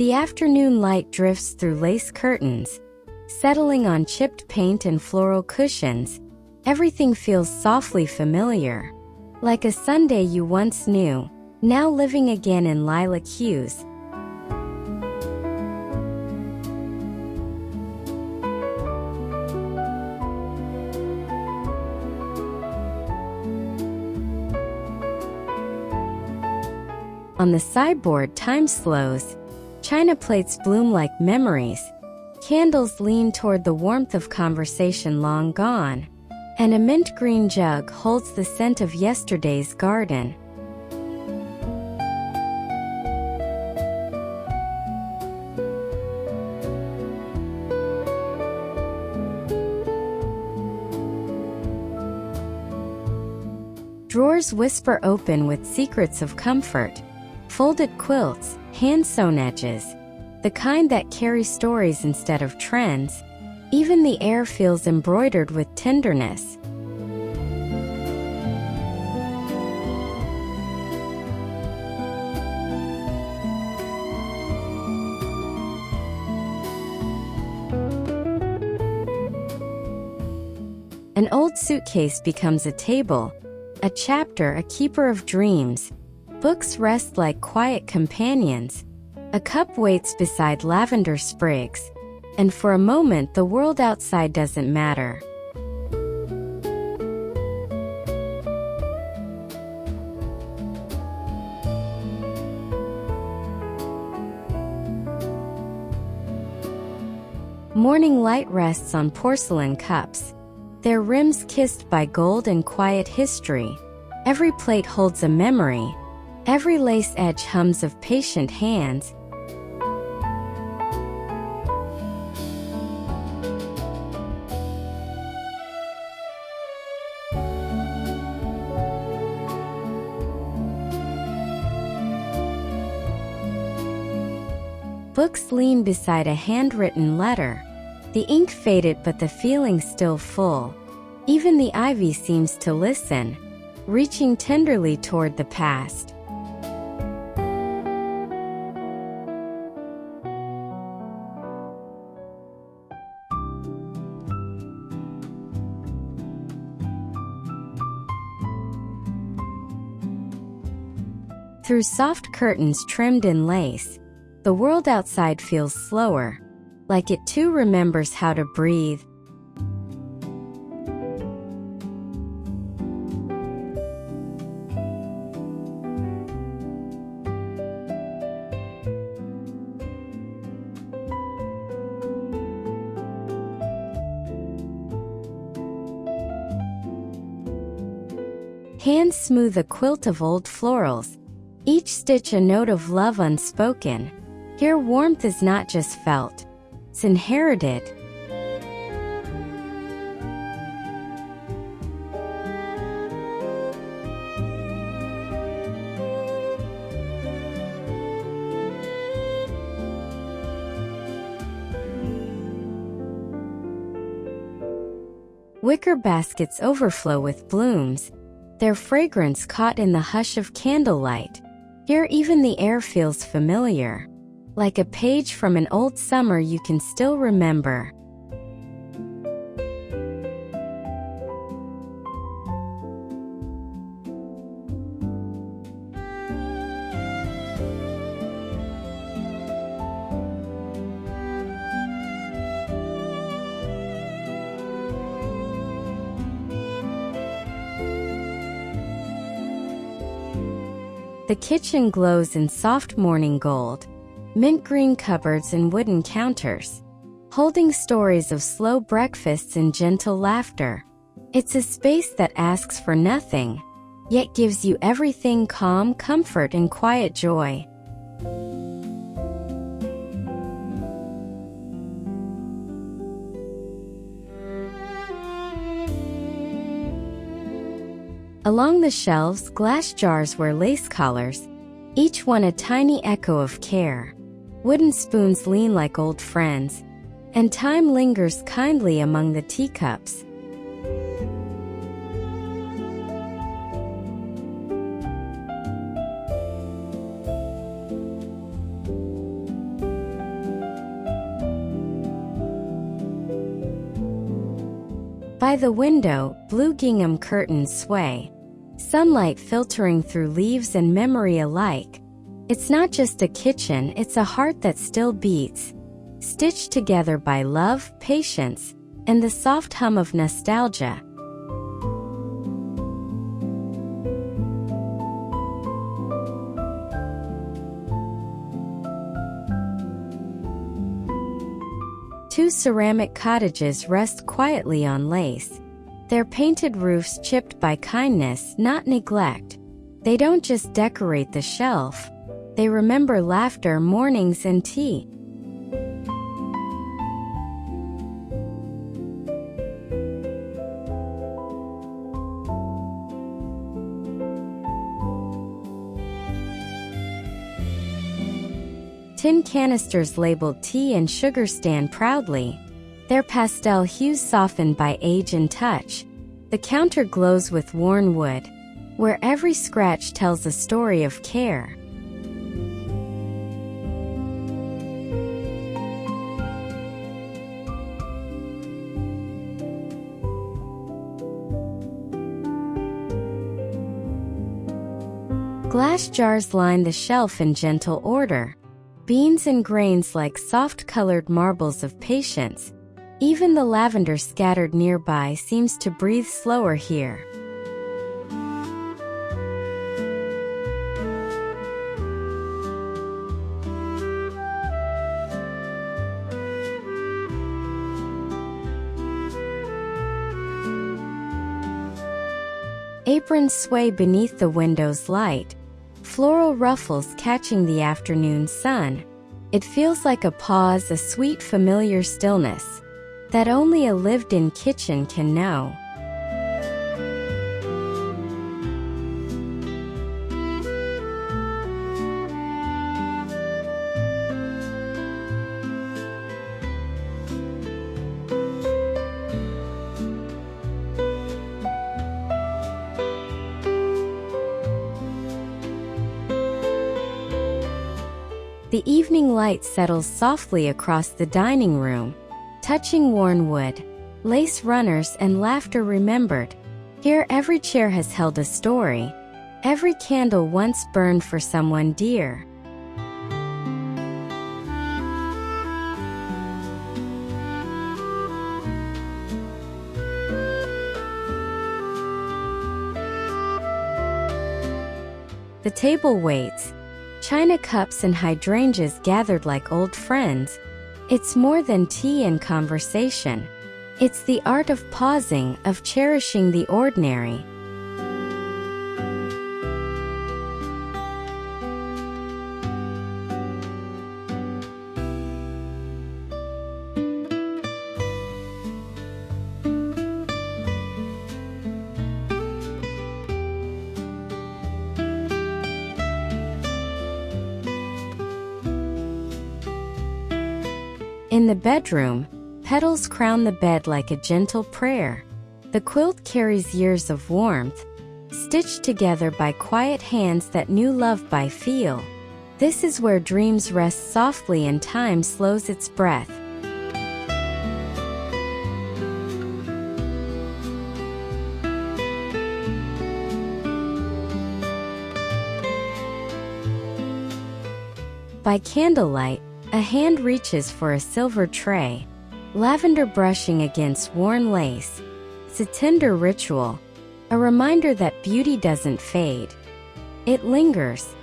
The afternoon light drifts through lace curtains, settling on chipped paint and floral cushions. Everything feels softly familiar, like a Sunday you once knew, now living again in lilac hues. On the sideboard, time slows. China plates bloom like memories. Candles lean toward the warmth of conversation long gone. And a mint green jug holds the scent of yesterday's garden. Drawers whisper open with secrets of comfort. Folded quilts, hand-sewn edges, the kind that carry stories instead of trends. Even the air feels embroidered with tenderness. An old suitcase becomes a table, a chapter, a keeper of dreams. Books rest like quiet companions. A cup waits beside lavender sprigs, and for a moment the world outside doesn't matter. Morning light rests on porcelain cups, their rims kissed by gold and quiet history. Every plate holds a memory. Every lace edge hums of patient hands. Books lean beside a handwritten letter. The ink faded but the feeling's still full. Even the ivy seems to listen, reaching tenderly toward the past. Through soft curtains trimmed in lace, the world outside feels slower, like it too remembers how to breathe. Hands smooth a quilt of old florals, each stitch a note of love unspoken. Here warmth is not just felt, it's inherited. Wicker baskets overflow with blooms, their fragrance caught in the hush of candlelight. Here even the air feels familiar, like a page from an old summer you can still remember. The kitchen glows in soft morning gold, mint green cupboards and wooden counters, holding stories of slow breakfasts and gentle laughter. It's a space that asks for nothing, yet gives you everything: calm, comfort, and quiet joy. Along the shelves, glass jars wear lace collars, each one a tiny echo of care. Wooden spoons lean like old friends, and time lingers kindly among the teacups. By the window, blue gingham curtains sway, sunlight filtering through leaves and memory alike. It's not just a kitchen, it's a heart that still beats, stitched together by love, patience, and the soft hum of nostalgia. Two ceramic cottages rest quietly on lace, their painted roofs chipped by kindness, not neglect. They don't just decorate the shelf, they remember laughter, mornings, and tea. Tin canisters labeled tea and sugar stand proudly, their pastel hues softened by age and touch. The counter glows with worn wood, where every scratch tells a story of care. Glass jars line the shelf in gentle order, beans and grains like soft-colored marbles of patience. Even the lavender scattered nearby seems to breathe slower here. Aprons sway beneath the window's light, floral ruffles catching the afternoon sun. It feels like a pause, a sweet familiar stillness that only a lived-in kitchen can know. The evening light settles softly across the dining room, touching worn wood, lace runners, and laughter remembered. Here every chair has held a story, every candle once burned for someone dear. The table waits, china cups and hydrangeas gathered like old friends. It's more than tea and conversation. It's the art of pausing, of cherishing the ordinary. In the bedroom, petals crown the bed like a gentle prayer. The quilt carries years of warmth, stitched together by quiet hands that knew love by feel. This is where dreams rest softly and time slows its breath. By candlelight, a hand reaches for a silver tray, lavender brushing against worn lace. It's a tender ritual, a reminder that beauty doesn't fade. It lingers.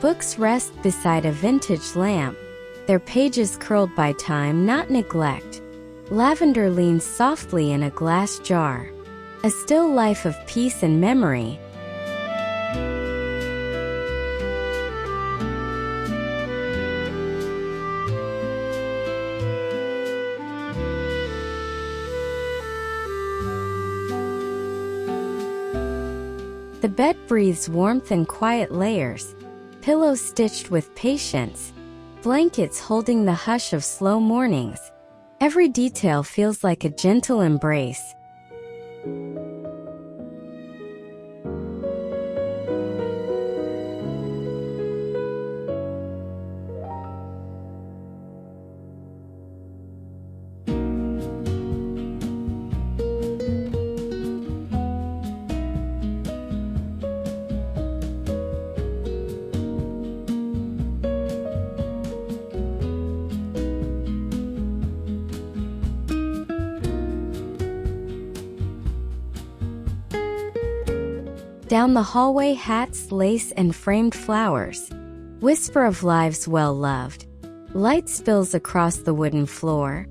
Books rest beside a vintage lamp, their pages curled by time, not neglect. Lavender leans softly in a glass jar, a still life of peace and memory. The bed breathes warmth and quiet layers, pillows stitched with patience, blankets holding the hush of slow mornings. Every detail feels like a gentle embrace. Down the hallway, hats, lace, and framed flowers. Whisper of lives well loved. Light spills across the wooden floor,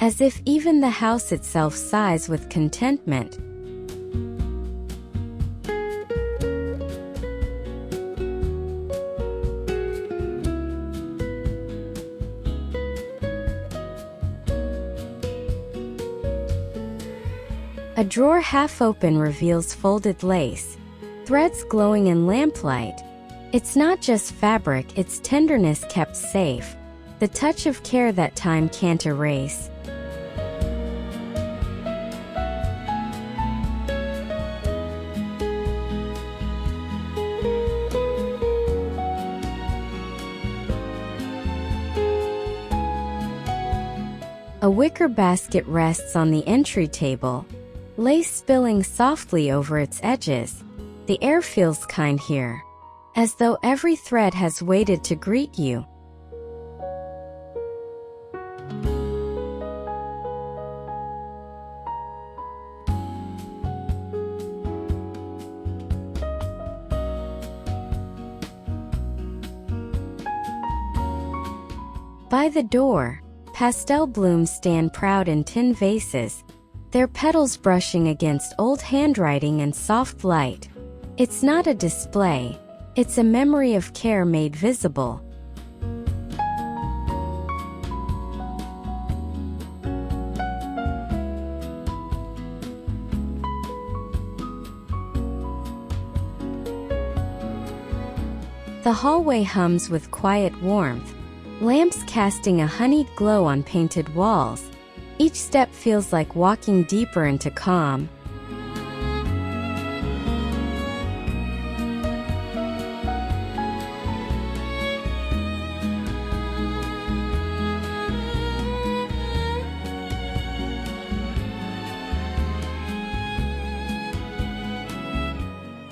as if even the house itself sighs with contentment. A drawer half open reveals folded lace, threads glowing in lamplight. It's not just fabric, it's tenderness kept safe, the touch of care that time can't erase. A wicker basket rests on the entry table, lace spilling softly over its edges. The air feels kind here, as though every thread has waited to greet you. By the door, pastel blooms stand proud in tin vases, their petals brushing against old handwriting and soft light. It's not a display, it's a memory of care made visible. The hallway hums with quiet warmth, lamps casting a honeyed glow on painted walls. Each step feels like walking deeper into calm.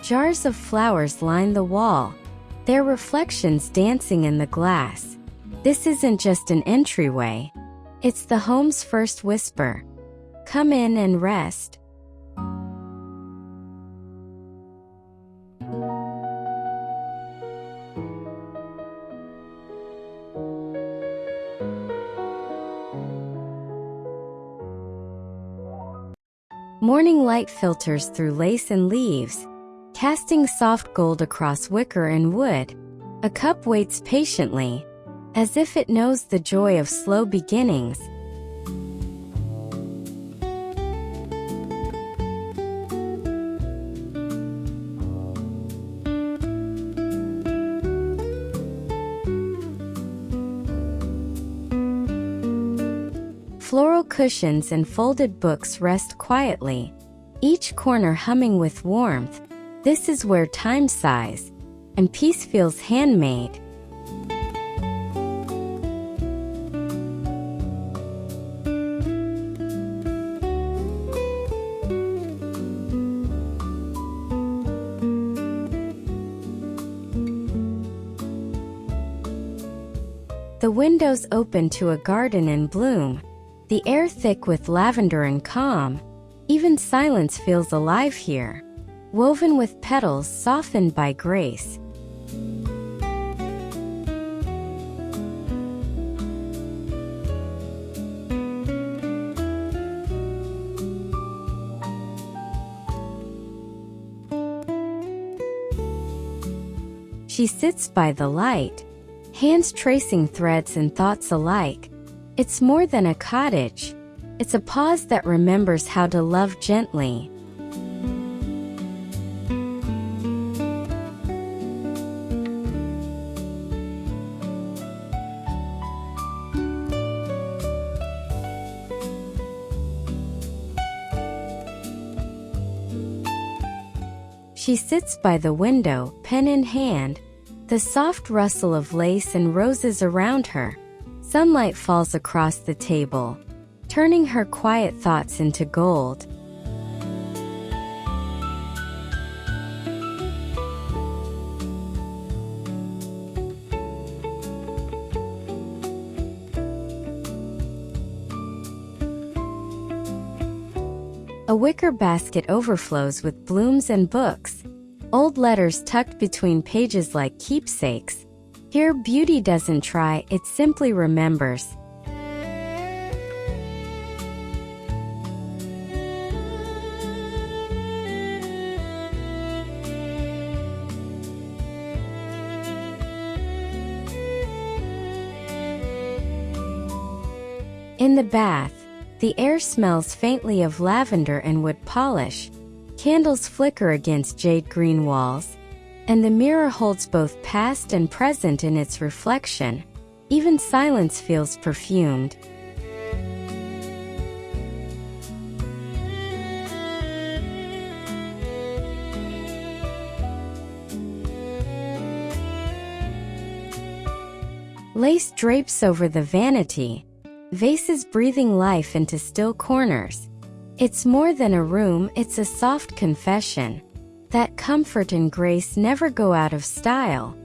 Jars of flowers line the wall, their reflections dancing in the glass. This isn't just an entryway, it's the home's first whisper. Come in and rest. Morning light filters through lace and leaves, casting soft gold across wicker and wood. A cup waits patiently, as if it knows the joy of slow beginnings. Floral cushions and folded books rest quietly, each corner humming with warmth. This is where time sighs, and peace feels handmade. The windows open to a garden in bloom, the air thick with lavender and calm. Even silence feels alive here, woven with petals softened by grace. She sits by the light, hands tracing threads and thoughts alike. It's more than a cottage, it's a pause that remembers how to love gently. She sits by the window, pen in hand, the soft rustle of lace and roses around her. Sunlight falls across the table, turning her quiet thoughts into gold. A wicker basket overflows with blooms and books. Old letters tucked between pages like keepsakes. Here, beauty doesn't try, it simply remembers. In the bath, the air smells faintly of lavender and wood polish. Candles flicker against jade green walls, and the mirror holds both past and present in its reflection. Even silence feels perfumed. Lace drapes over the vanity, vases breathing life into still corners. It's more than a room, it's a soft confession that comfort and grace never go out of style.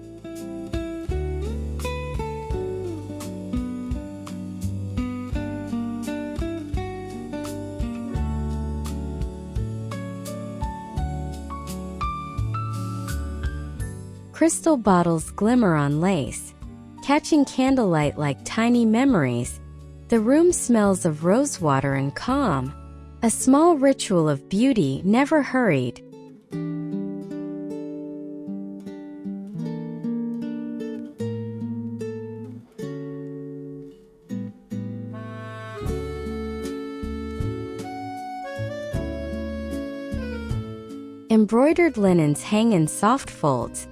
Crystal bottles glimmer on lace, catching candlelight like tiny memories. The room smells of rosewater and calm, a small ritual of beauty never hurried. Embroidered linens hang in soft folds,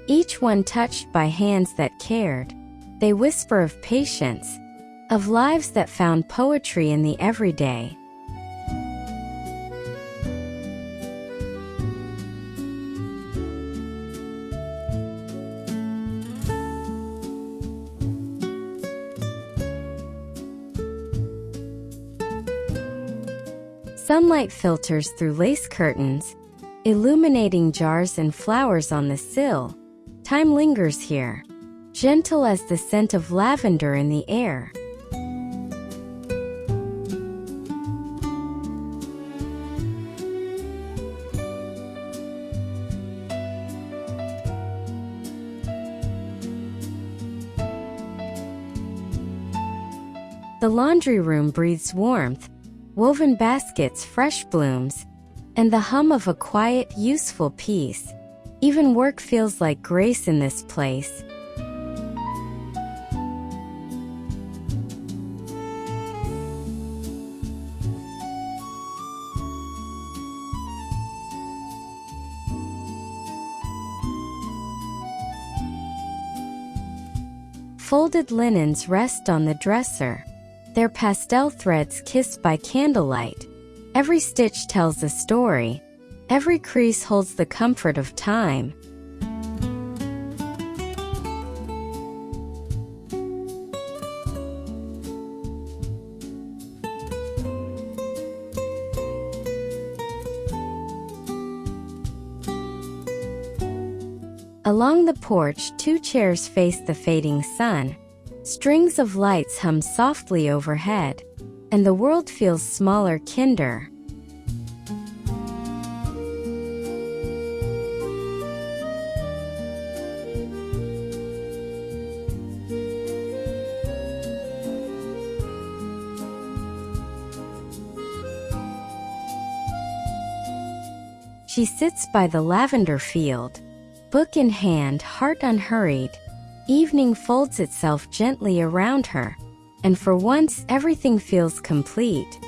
each one touched by hands that cared. They whisper of patience, of lives that found poetry in the everyday. Sunlight filters through lace curtains, illuminating jars and flowers on the sill. Time lingers here, gentle as the scent of lavender in the air. The laundry room breathes warmth, woven baskets, fresh blooms, and the hum of a quiet, useful piece. Even work feels like grace in this place. Folded linens rest on the dresser, their pastel threads kissed by candlelight. Every stitch tells a story, every crease holds the comfort of time. Along the porch, two chairs face the fading sun. Strings of lights hum softly overhead, and the world feels smaller, kinder. She sits by the lavender field, book in hand, heart unhurried. Evening folds itself gently around her, and for once everything feels complete.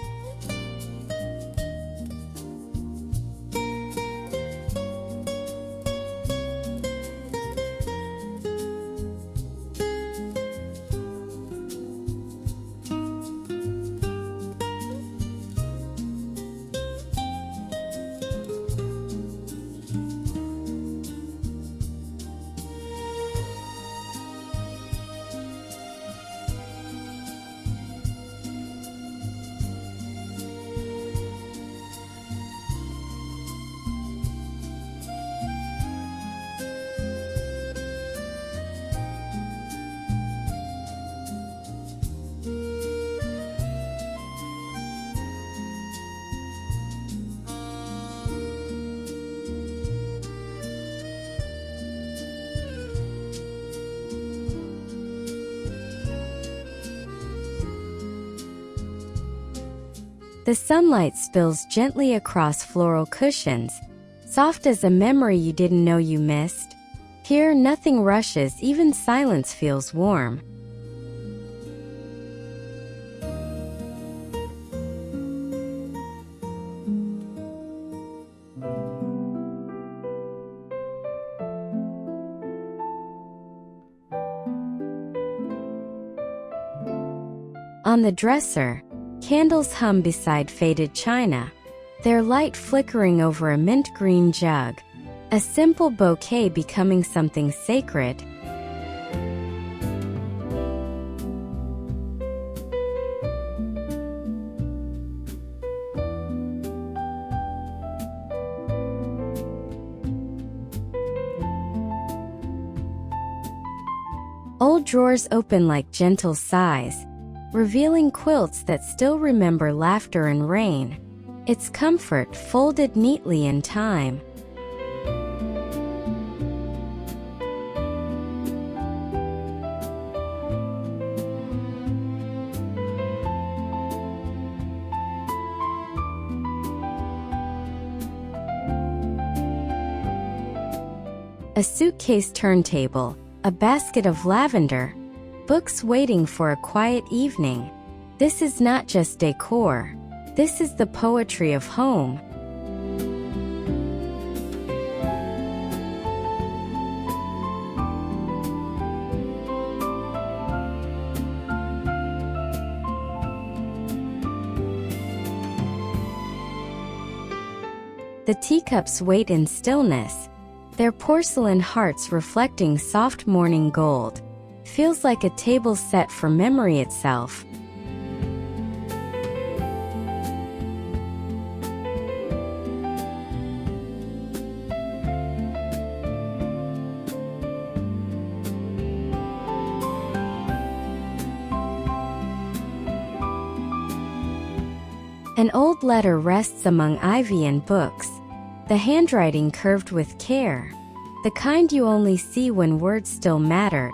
The sunlight spills gently across floral cushions, soft as a memory you didn't know you missed. Here, nothing rushes, even silence feels warm. On the dresser, candles hum beside faded china, their light flickering over a mint green jug, a simple bouquet becoming something sacred. Old drawers open like gentle sighs, revealing quilts that still remember laughter and rain. It's comfort folded neatly in time. A suitcase turntable, a basket of lavender, books waiting for a quiet evening. This is not just decor. This is the poetry of home. The teacups wait in stillness, their porcelain hearts reflecting soft morning gold. Feels like a table set for memory itself. An old letter rests among ivy and books, the handwriting curved with care, the kind you only see when words still mattered.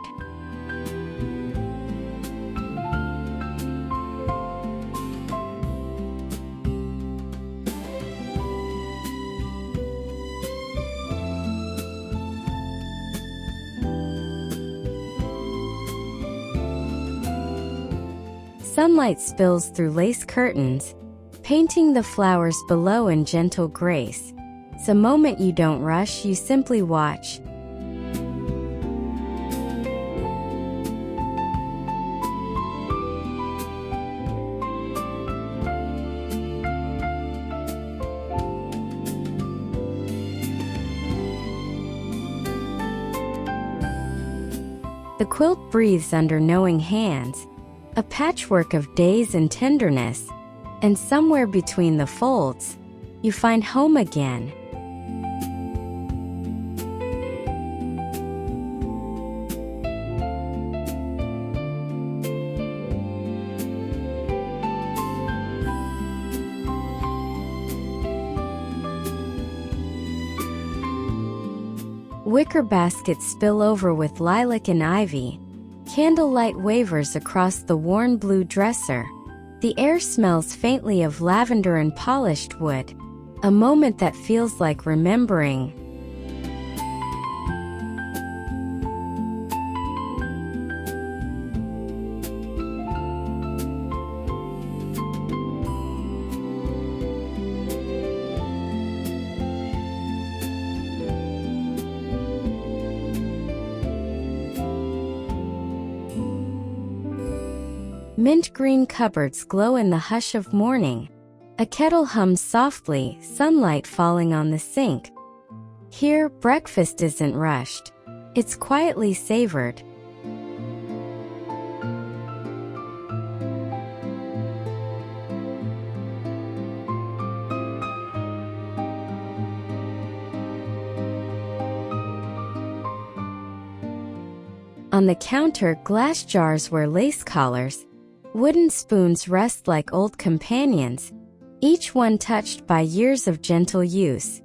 Sunlight spills through lace curtains, painting the flowers below in gentle grace. It's a moment you don't rush, you simply watch. The quilt breathes under knowing hands, a patchwork of days and tenderness, and somewhere between the folds, you find home again. Wicker baskets spill over with lilac and ivy. Candlelight wavers across the worn blue dresser. The air smells faintly of lavender and polished wood, a moment that feels like remembering. Mint green cupboards glow in the hush of morning. A kettle hums softly, sunlight falling on the sink. Here, breakfast isn't rushed. It's quietly savored. On the counter, glass jars wear lace collars. Wooden spoons rest like old companions, each one touched by years of gentle use.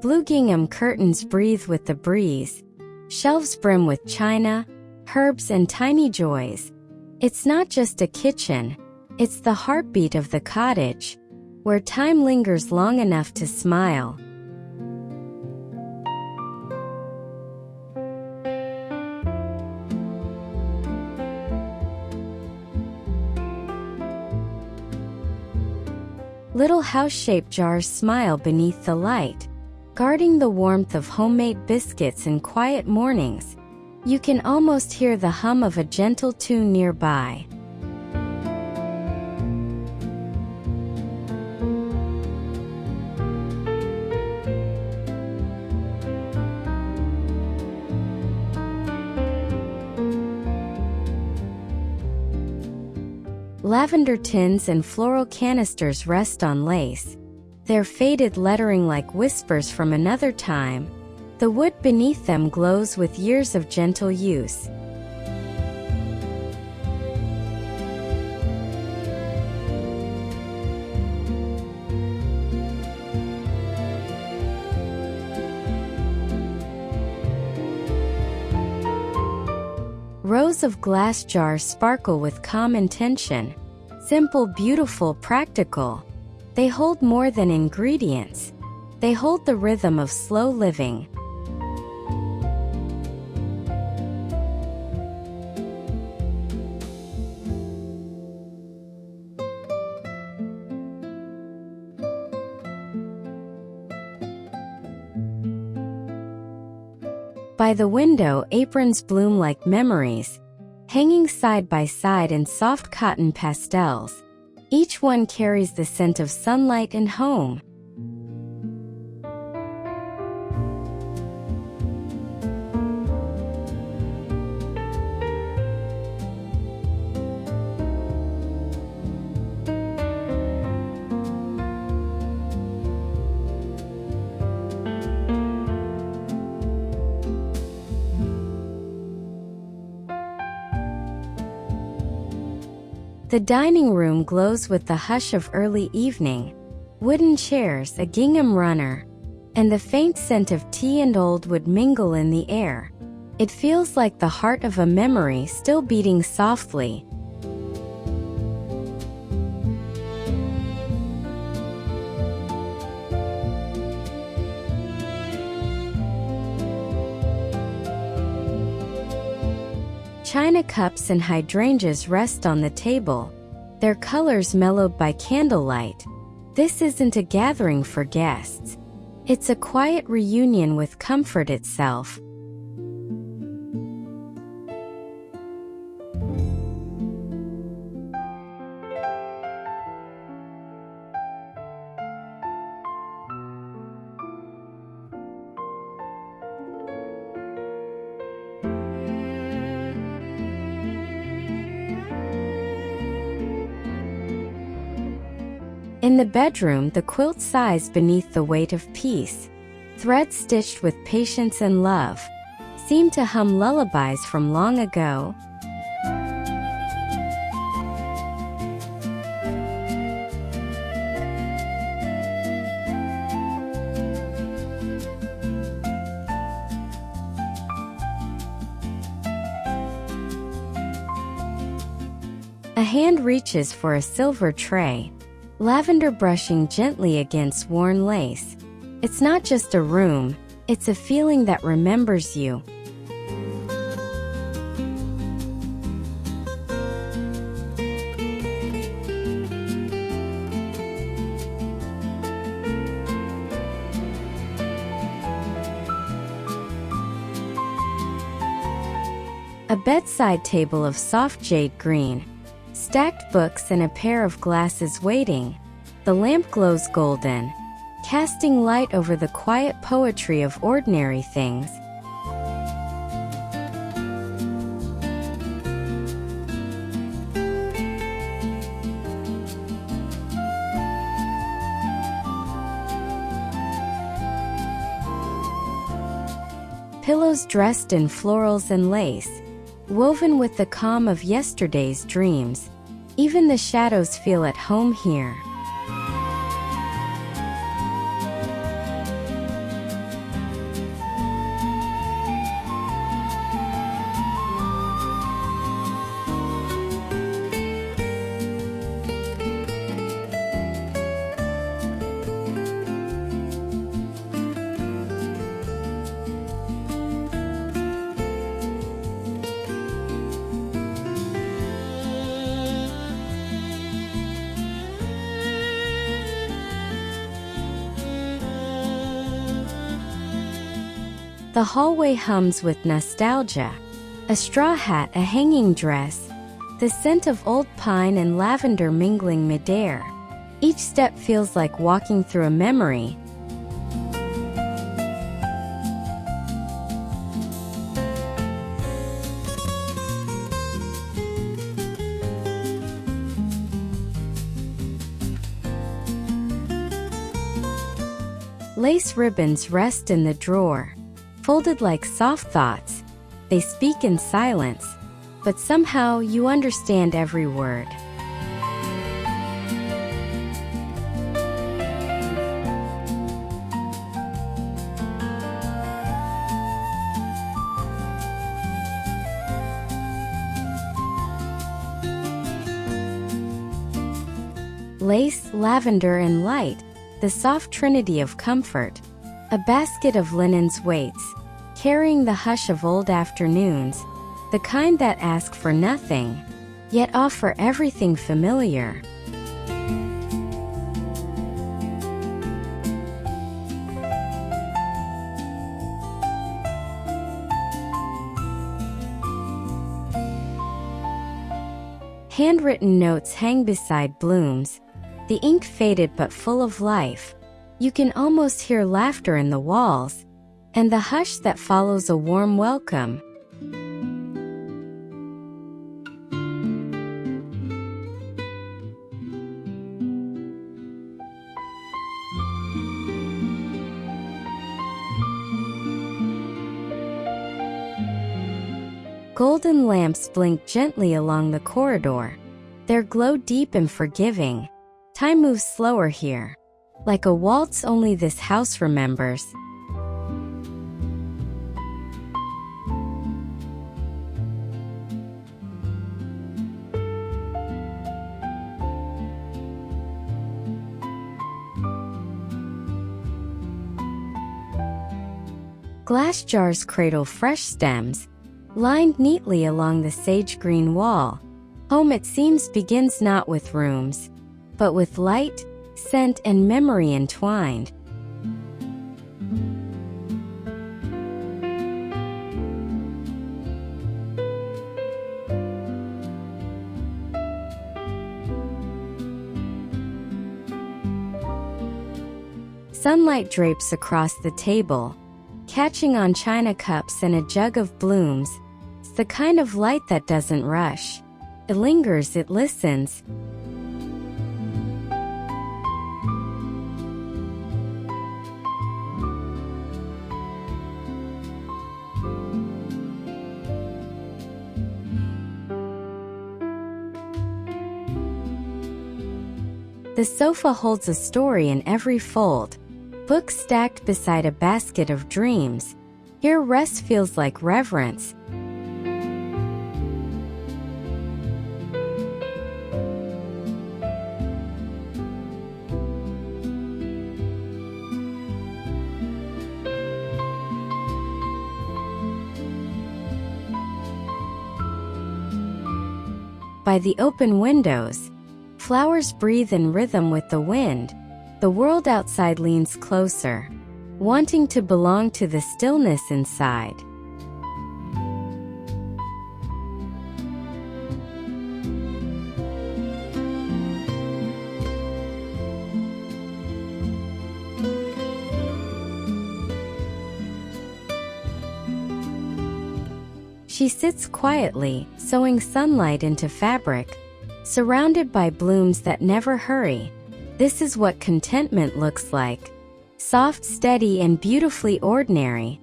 Blue gingham curtains breathe with the breeze. Shelves brim with china, herbs and tiny joys. It's not just a kitchen, it's the heartbeat of the cottage, where time lingers long enough to smile. Little house-shaped jars smile beneath the light, guarding the warmth of homemade biscuits in quiet mornings. You can almost hear the hum of a gentle tune nearby. Lavender tins and floral canisters rest on lace, their faded lettering like whispers from another time. The wood beneath them glows with years of gentle use. Rows of glass jars sparkle with calm intention. Simple, beautiful, practical. They hold more than ingredients. They hold the rhythm of slow living. By the window, aprons bloom like memories, hanging side by side in soft cotton pastels. Each one carries the scent of sunlight and home. The dining room glows with the hush of early evening. Wooden chairs, a gingham runner, and the faint scent of tea and old wood mingle in the air. It feels like the heart of a memory still beating softly. China cups and hydrangeas rest on the table, their colors mellowed by candlelight. This isn't a gathering for guests. It's a quiet reunion with comfort itself. In the bedroom, the quilt sighs beneath the weight of peace. Threads stitched with patience and love seem to hum lullabies from long ago. A hand reaches for a silver tray, lavender brushing gently against worn lace. It's not just a room, it's a feeling that remembers you. A bedside table of soft jade green, stacked books and a pair of glasses waiting. The lamp glows golden, casting light over the quiet poetry of ordinary things. Pillows dressed in florals and lace, woven with the calm of yesterday's dreams. Even the shadows feel at home here. The hallway hums with nostalgia. A straw hat, a hanging dress, the scent of old pine and lavender mingling midair. Each step feels like walking through a memory. Lace ribbons rest in the drawer, folded like soft thoughts. They speak in silence, but somehow you understand every word. Lace, lavender, and light, the soft trinity of comfort. A basket of linens waits, carrying the hush of old afternoons, the kind that ask for nothing, yet offer everything familiar. Handwritten notes hang beside blooms, the ink faded but full of life. You can almost hear laughter in the walls, and the hush that follows a warm welcome. Golden lamps blink gently along the corridor. Their glow deep and forgiving. Time moves slower here, like a waltz only this house remembers. Glass jars cradle fresh stems, lined neatly along the sage green wall. Home, it seems, begins not with rooms, but with light, scent, and memory entwined. Sunlight drapes across the table, catching on china cups and a jug of blooms. It's the kind of light that doesn't rush. It lingers, it listens. The sofa holds a story in every fold. Books stacked beside a basket of dreams. Here rest feels like reverence. By the open windows, flowers breathe in rhythm with the wind. The world outside leans closer, wanting to belong to the stillness inside. She sits quietly, sewing sunlight into fabric, surrounded by blooms that never hurry. This is what contentment looks like. Soft, steady, and beautifully ordinary.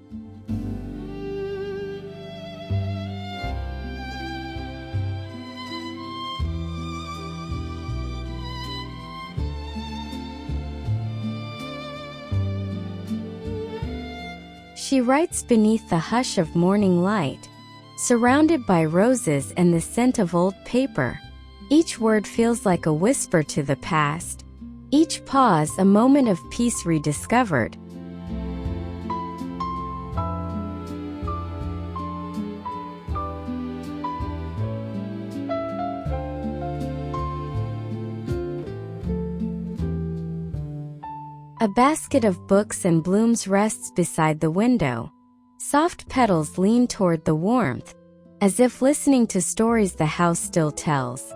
She writes beneath the hush of morning light, surrounded by roses and the scent of old paper. Each word feels like a whisper to the past. Each pause a moment of peace rediscovered. A basket of books and blooms rests beside the window. Soft petals lean toward the warmth, as if listening to stories the house still tells.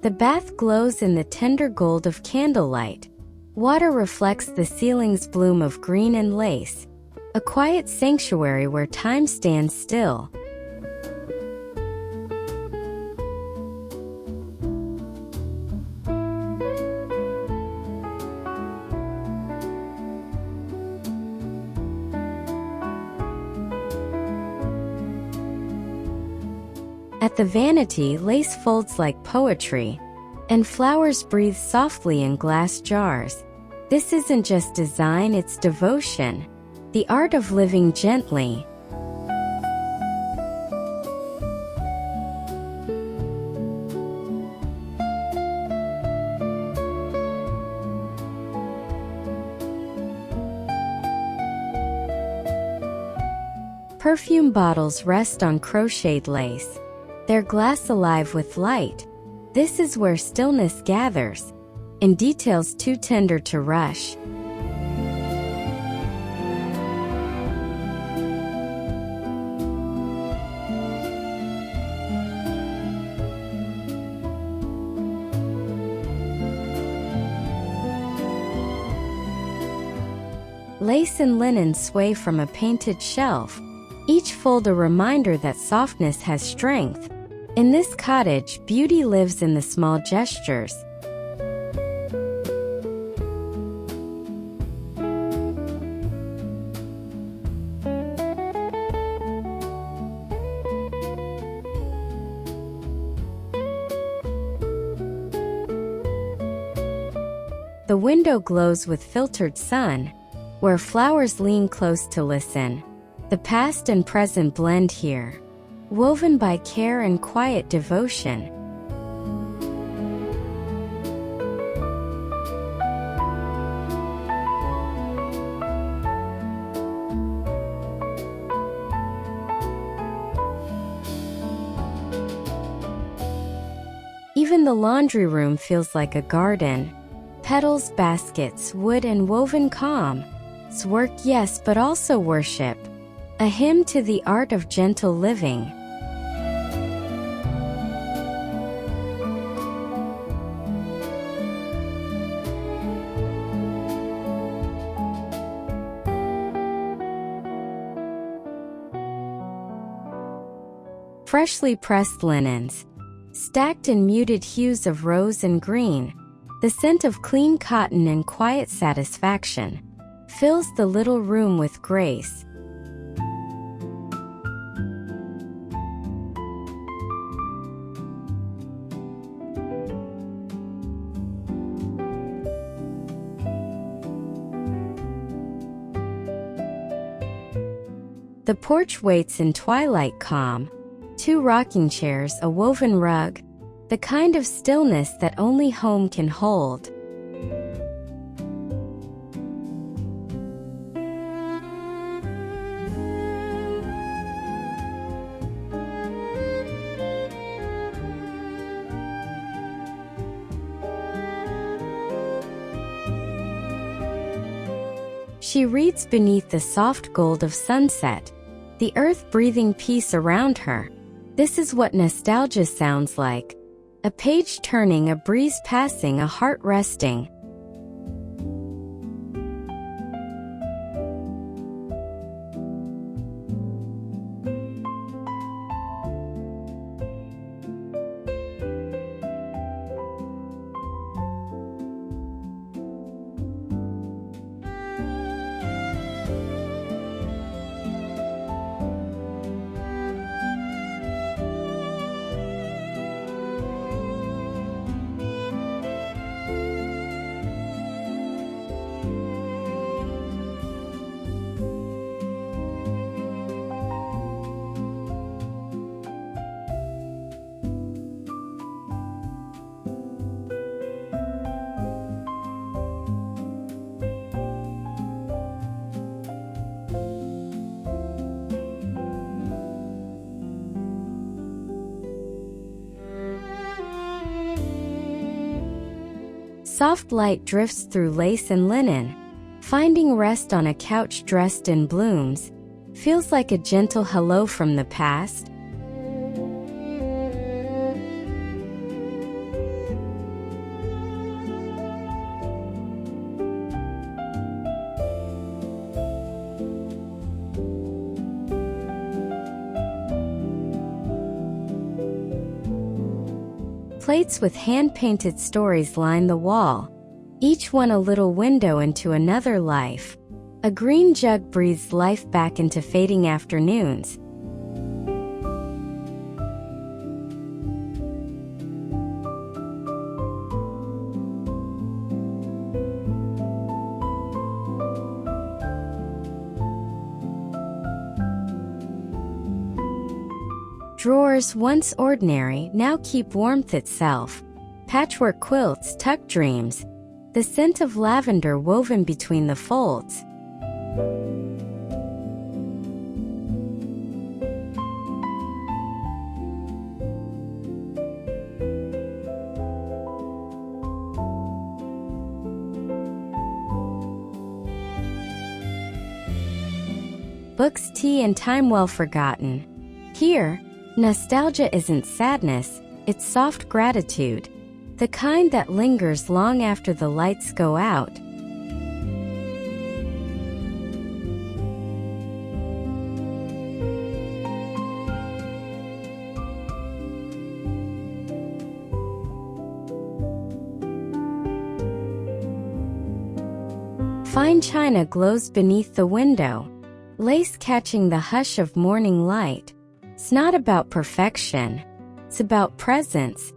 The bath glows in the tender gold of candlelight. Water reflects the ceiling's bloom of green and lace, a quiet sanctuary where time stands still. At the vanity, lace folds like poetry, and flowers breathe softly in glass jars. This isn't just design, it's devotion, the art of living gently. Perfume bottles rest on crocheted lace, their glass alive with light. This is where stillness gathers, in details too tender to rush. Lace and linen sway from a painted shelf, each fold a reminder that softness has strength. In this cottage, beauty lives in the small gestures. The window glows with filtered sun, where flowers lean close to listen. The past and present blend here, woven by care and quiet devotion. Even the laundry room feels like a garden. Petals, baskets, wood, and woven calm. It's work, yes, but also worship. A hymn to the art of gentle living. Freshly pressed linens, stacked in muted hues of rose and green, the scent of clean cotton and quiet satisfaction fills the little room with grace. The porch waits in twilight calm, 2 rocking chairs, a woven rug, the kind of stillness that only home can hold. She reads beneath the soft gold of sunset, the earth breathing peace around her. This is what nostalgia sounds like. A page turning, a breeze passing, a heart resting. Soft light drifts through lace and linen. Finding rest on a couch dressed in blooms feels like a gentle hello from the past. Plates with hand-painted stories line the wall, each one a little window into another life. A green jug breathes life back into fading afternoons. Drawers once ordinary now keep warmth itself. Patchwork quilts tuck dreams. The scent of lavender woven between the folds. Books, tea, and time well forgotten. Here, nostalgia isn't sadness, it's soft gratitude, the kind that lingers long after the lights go out. Fine china glows beneath the window, lace catching the hush of morning light. It's not about perfection, it's about presence.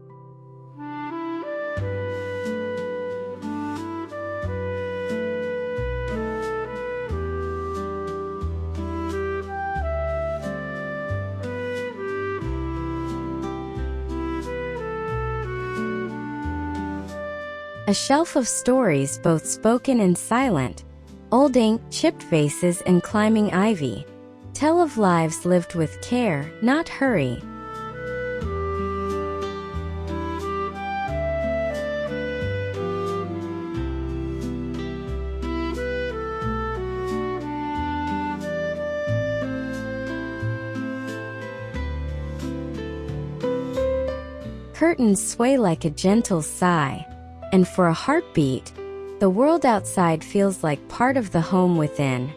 A shelf of stories, both spoken and silent. Old ink, chipped vases, and climbing ivy tell of lives lived with care, not hurry. Curtains sway like a gentle sigh, and for a heartbeat, the world outside feels like part of the home within.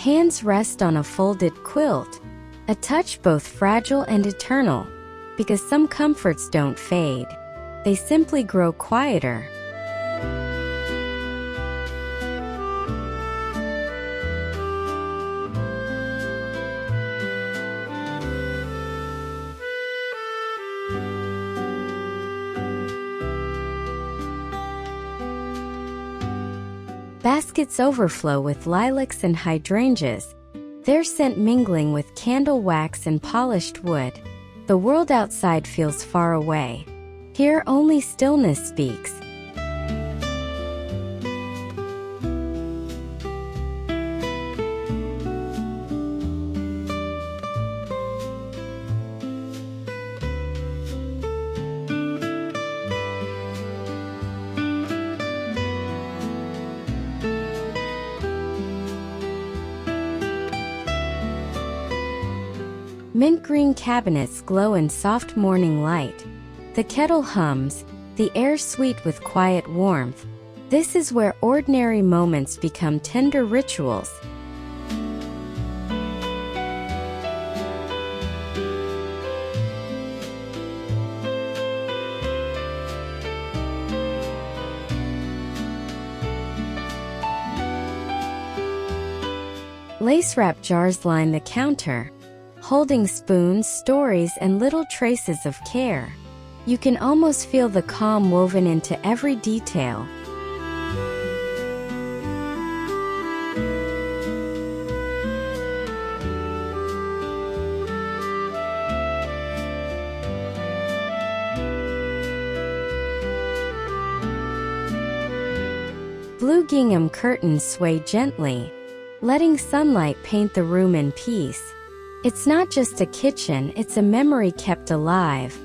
Hands rest on a folded quilt, a touch both fragile and eternal, because some comforts don't fade, they simply grow quieter. Baskets overflow with lilacs and hydrangeas, their scent mingling with candle wax and polished wood. The world outside feels far away. Here only stillness speaks. Mint green cabinets glow in soft morning light. The kettle hums, the air sweet with quiet warmth. This is where ordinary moments become tender rituals. Lace-wrapped jars line the counter, holding spoons, stories, and little traces of care. You can almost feel the calm woven into every detail. Blue gingham curtains sway gently, letting sunlight paint the room in peace. It's not just a kitchen, it's a memory kept alive.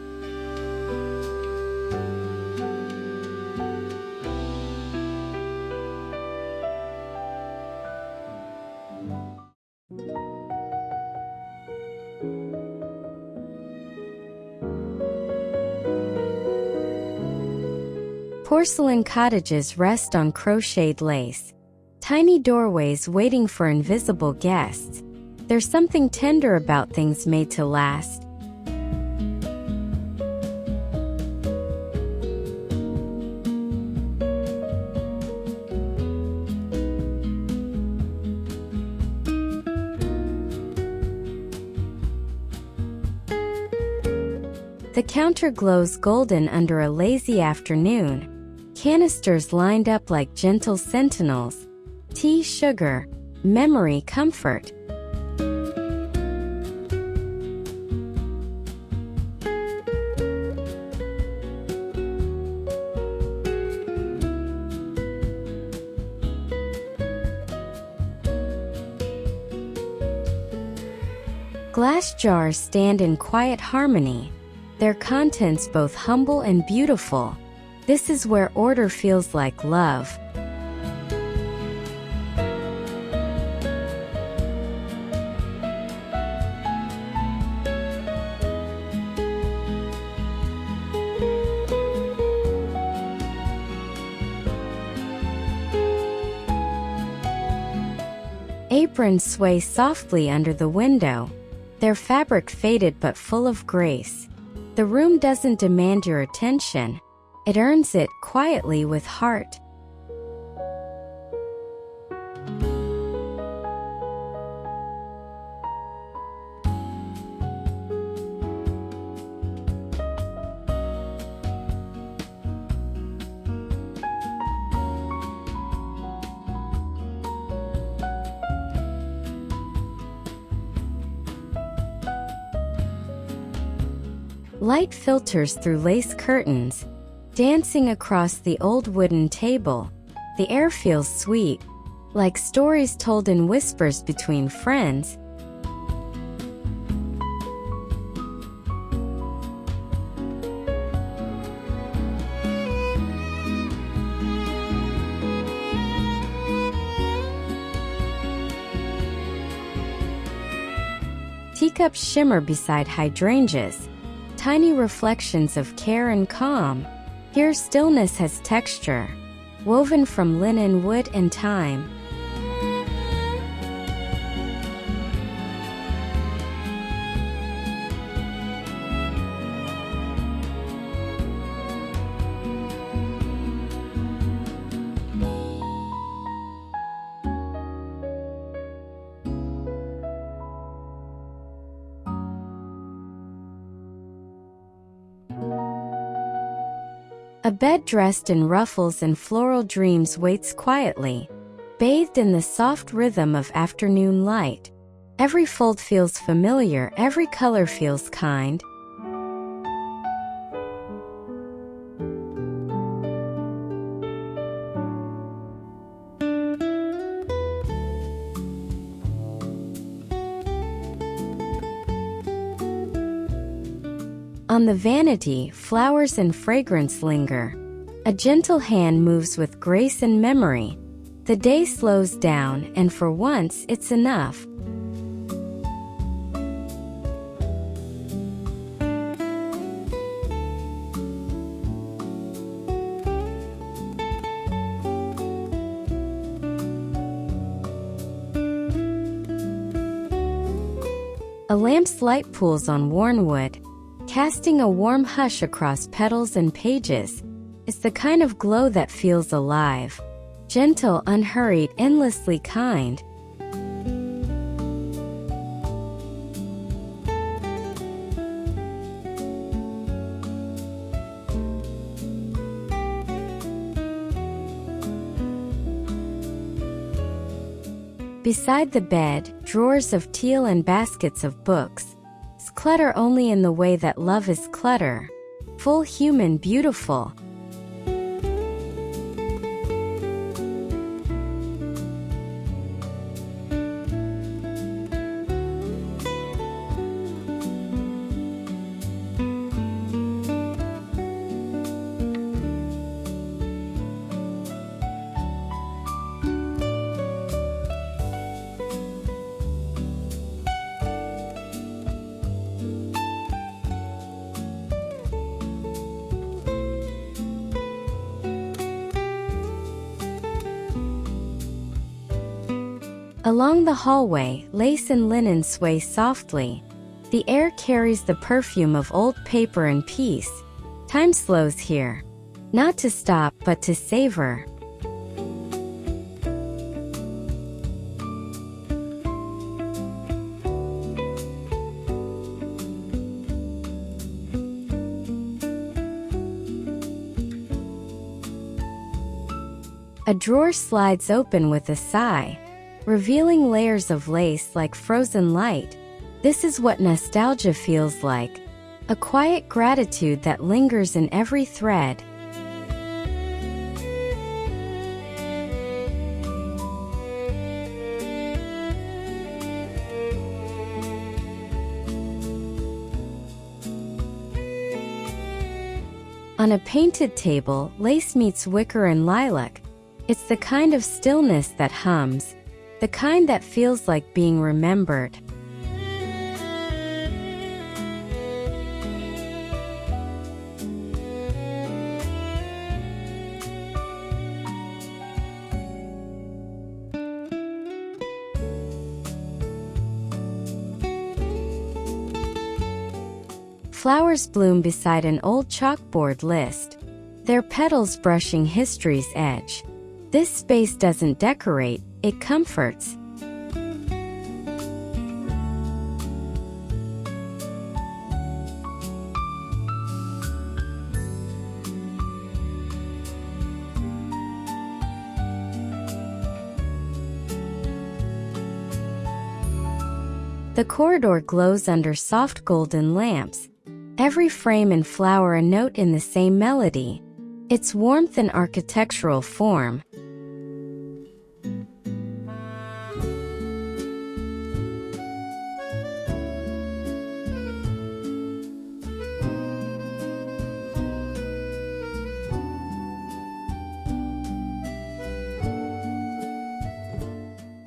Porcelain cottages rest on crocheted lace. Tiny doorways waiting for invisible guests. There's something tender about things made to last. The counter glows golden under a lazy afternoon. Canisters lined up like gentle sentinels. Tea, sugar, memory, comfort. Glass jars stand in quiet harmony, their contents both humble and beautiful. This is where order feels like love. Aprons sway softly under the window, their fabric faded but full of grace. The room doesn't demand your attention. It earns it quietly with heart. Light filters through lace curtains, dancing across the old wooden table. The air feels sweet, like stories told in whispers between friends. Teacups shimmer beside hydrangeas, tiny reflections of care and calm. Here stillness has texture, woven from linen, wood, and time. A bed dressed in ruffles and floral dreams waits quietly, bathed in the soft rhythm of afternoon light. Every fold feels familiar, every color feels kind. On the vanity, flowers and fragrance linger. A gentle hand moves with grace and memory. The day slows down, and for once, it's enough. A lamp's light pools on worn wood, casting a warm hush across petals and pages. It's the kind of glow that feels alive. Gentle, unhurried, endlessly kind. Beside the bed, drawers of teal and baskets of books. Clutter only in the way that love is clutter. Full, human, beautiful. Along the hallway, lace and linen sway softly. The air carries the perfume of old paper and peace. Time slows here. Not to stop, but to savor. A drawer slides open with a sigh, revealing layers of lace like frozen light. This is what nostalgia feels like, a quiet gratitude that lingers in every thread. On a painted table, lace meets wicker and lilac. It's the kind of stillness that hums, the kind that feels like being remembered. Flowers bloom beside an old chalkboard list, their petals brushing history's edge. This space doesn't decorate, it comforts. The corridor glows under soft golden lamps, every frame and flower a note in the same melody. Its warmth and architectural form.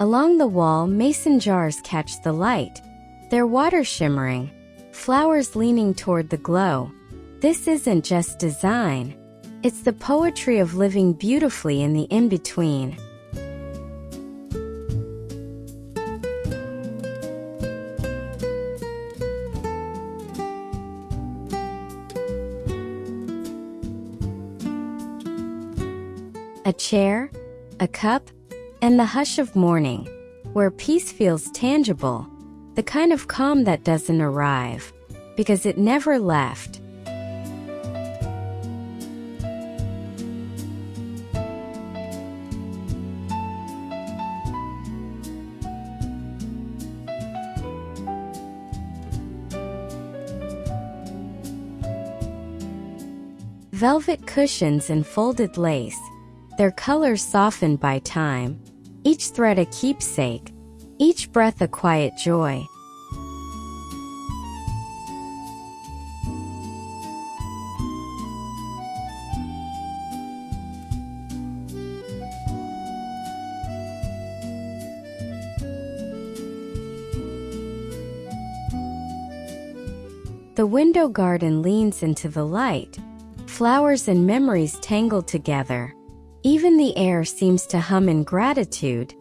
Along the wall, mason jars catch the light, their water shimmering, flowers leaning toward the glow. This isn't just design, it's the poetry of living beautifully in the in-between. A chair, a cup, and the hush of morning, where peace feels tangible, the kind of calm that doesn't arrive, because it never left. Velvet cushions and folded lace, their colors softened by time, each thread a keepsake, each breath a quiet joy. The window garden leans into the light, flowers and memories tangled together. Even the air seems to hum in gratitude.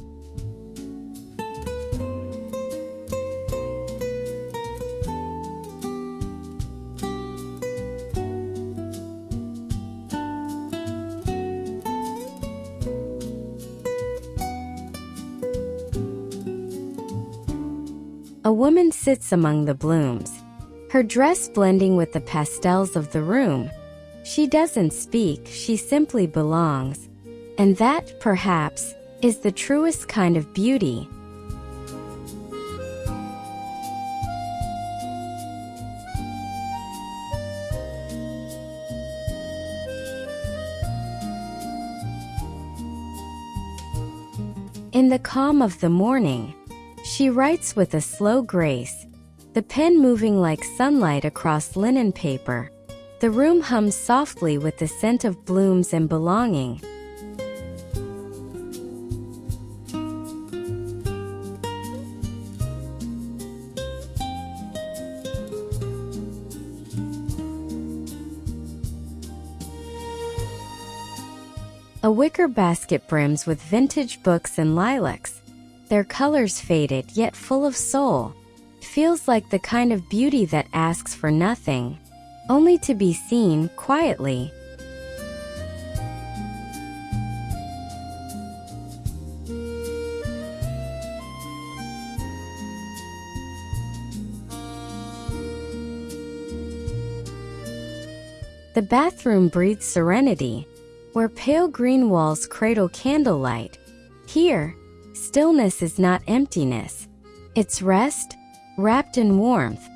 A woman sits among the blooms, her dress blending with the pastels of the room. She doesn't speak, she simply belongs. And that, perhaps, is the truest kind of beauty. In the calm of the morning, she writes with a slow grace, the pen moving like sunlight across linen paper. The room hums softly with the scent of blooms and belonging. A wicker basket brims with vintage books and lilacs, their colors faded yet full of soul. Feels like the kind of beauty that asks for nothing, only to be seen quietly. The bathroom breathes serenity, where pale green walls cradle candlelight. Here, stillness is not emptiness. It's rest, wrapped in warmth.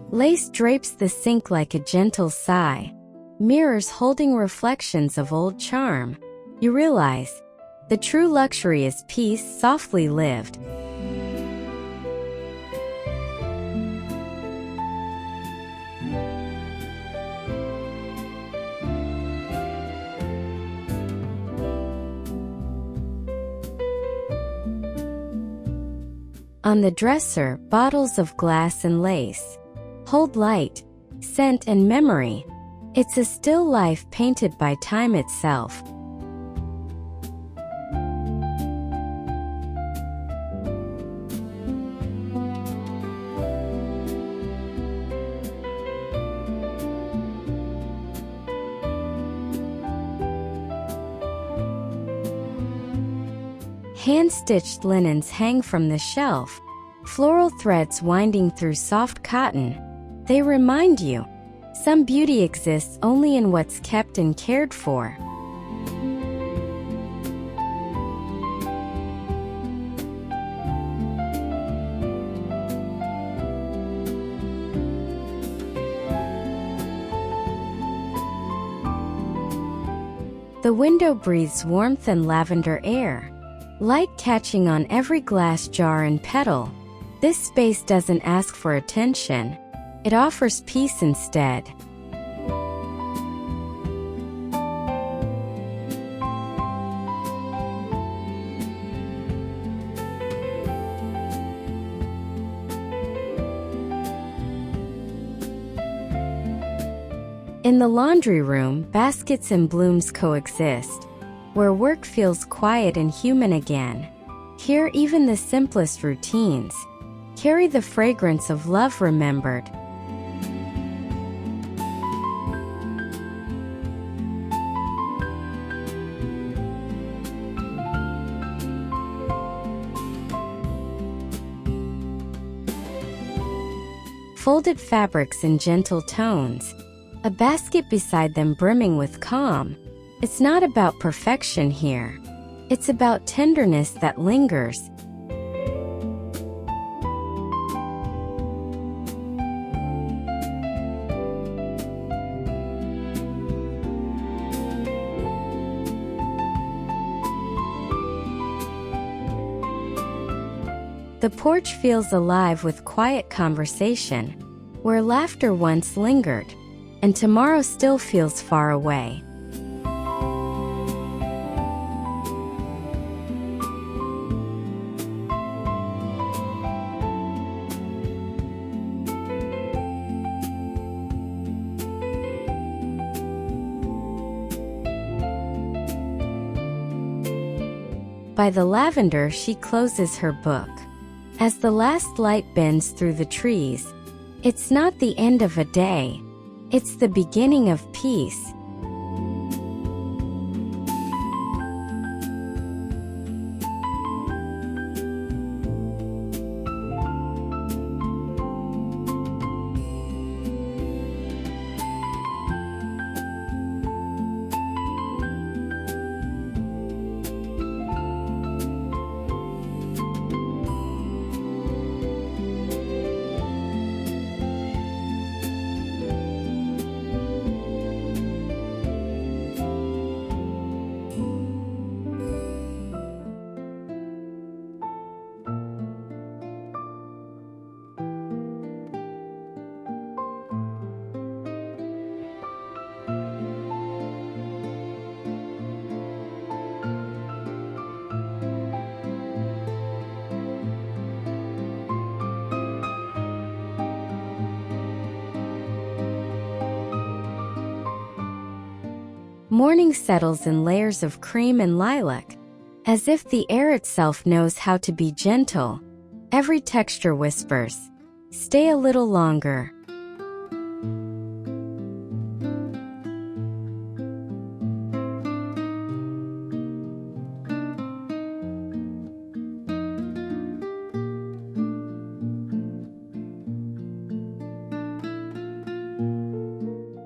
Lace drapes the sink like a gentle sigh, mirrors holding reflections of old charm. You realize, the true luxury is peace softly lived. On the dresser, bottles of glass and lace hold light, scent, and memory. It's a still life painted by time itself. Hand-stitched linens hang from the shelf, floral threads winding through soft cotton. They remind you, some beauty exists only in what's kept and cared for. The window breathes warmth and lavender air, light catching on every glass jar and petal. This space doesn't ask for attention. It offers peace instead. In the laundry room, baskets and blooms coexist, where work feels quiet and human again. Here, even the simplest routines carry the fragrance of love remembered. Folded fabrics in gentle tones, a basket beside them brimming with calm. It's not about perfection here. It's about tenderness that lingers. The porch feels alive with quiet conversation, where laughter once lingered, and tomorrow still feels far away. By the lavender, she closes her book. As the last light bends through the trees, it's not the end of a day, it's the beginning of peace. Morning settles in layers of cream and lilac, as if the air itself knows how to be gentle. Every texture whispers, "Stay a little longer."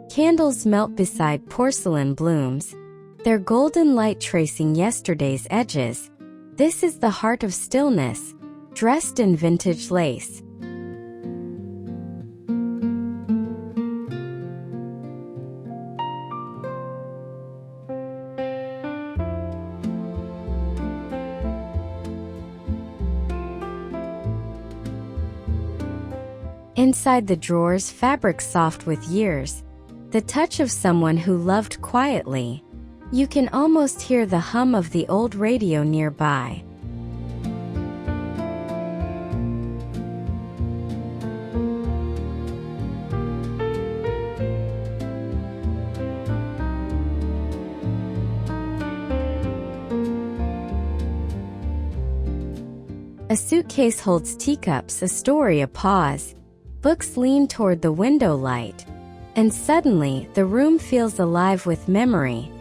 Candles melt beside porcelain blooms, their golden light tracing yesterday's edges. This is the heart of stillness, dressed in vintage lace. Inside the drawers, fabric soft with years, the touch of someone who loved quietly. You can almost hear the hum of the old radio nearby. A suitcase holds teacups, a story, a pause. Books lean toward the window light, and suddenly the room feels alive with memory.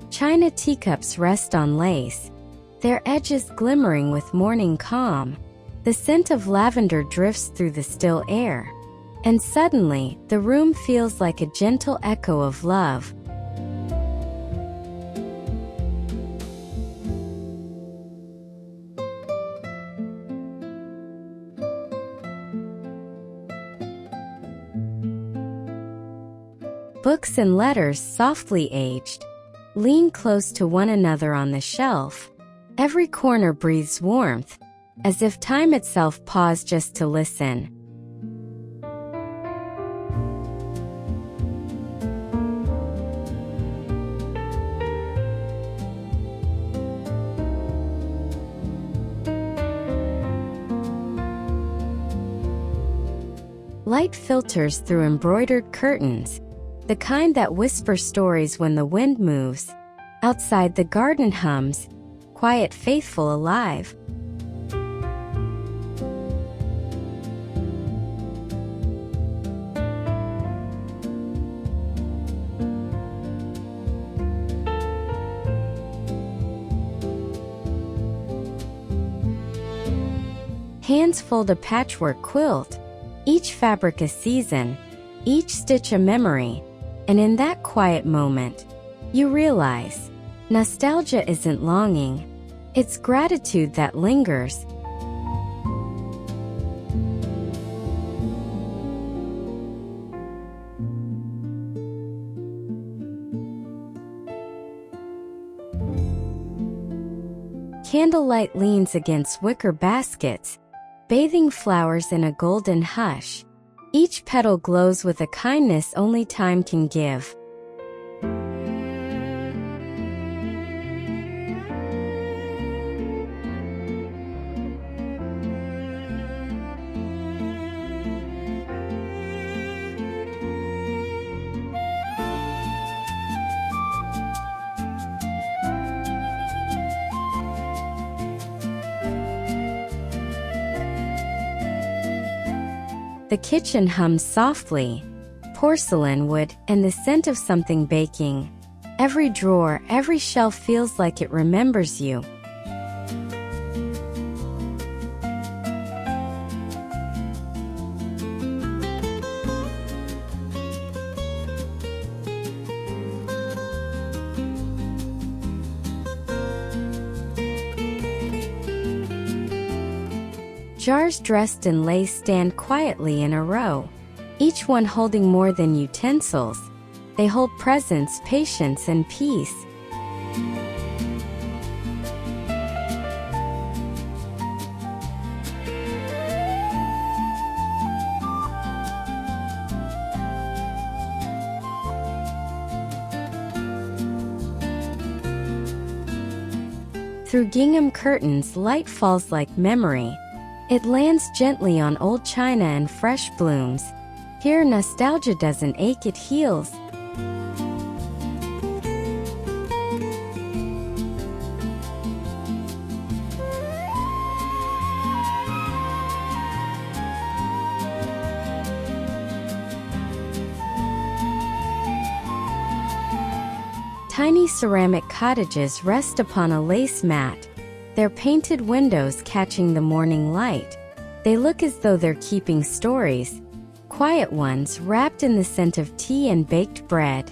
China teacups rest on lace, their edges glimmering with morning calm. The scent of lavender drifts through the still air, and suddenly the room feels like a gentle echo of love. Books and letters, softly aged, lean close to one another on the shelf. Every corner breathes warmth, as if time itself paused just to listen. Light filters through embroidered curtains, the kind that whisper stories when the wind moves. Outside, the garden hums, quiet, faithful, alive. Hands fold a patchwork quilt, each fabric a season, each stitch a memory, and in that quiet moment, you realize nostalgia isn't longing, it's gratitude that lingers. Candlelight leans against wicker baskets, bathing flowers in a golden hush. Each petal glows with a kindness only time can give. The kitchen hums softly, porcelain, wood, and the scent of something baking. Every drawer, every shelf feels like it remembers you. Jars dressed in lace stand quietly in a row, each one holding more than utensils. They hold presence, patience, and peace. Through gingham curtains, light falls like memory. It lands gently on old china and fresh blooms. Here nostalgia doesn't ache, it heals. Tiny ceramic cottages rest upon a lace mat, their painted windows catching the morning light. They look as though they're keeping stories, quiet ones wrapped in the scent of tea and baked bread.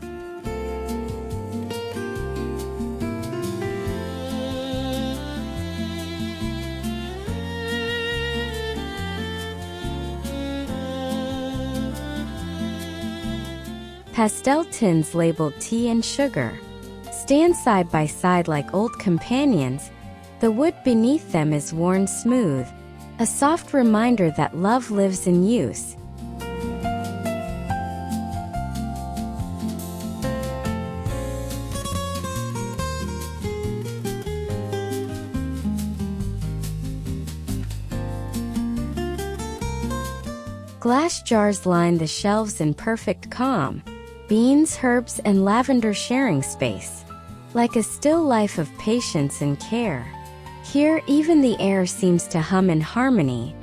Pastel tins labeled tea and sugar stand side by side like old companions. The wood beneath them is worn smooth, a soft reminder that love lives in use. Glass jars line the shelves in perfect calm, beans, herbs, and lavender sharing space, like a still life of patience and care. Here, even the air seems to hum in harmony.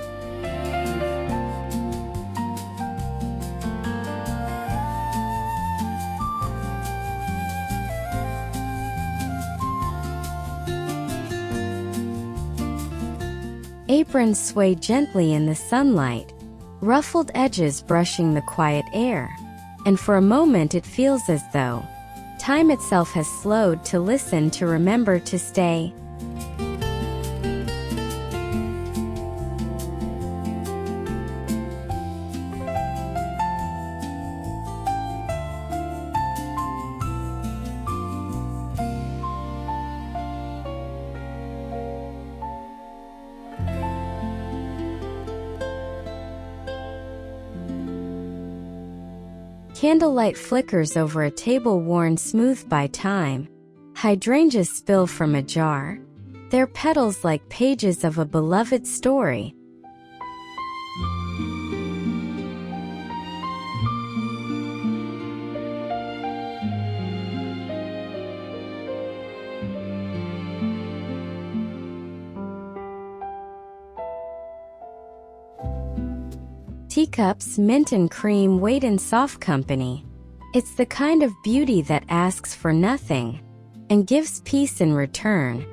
Aprons sway gently in the sunlight, ruffled edges brushing the quiet air, and for a moment it feels as though time itself has slowed to listen, to remember, to stay. Candlelight flickers over a table worn smooth by time. Hydrangeas spill from a jar, their petals like pages of a beloved story. Teacups, mint and cream wait in soft company. It's the kind of beauty that asks for nothing and gives peace in return.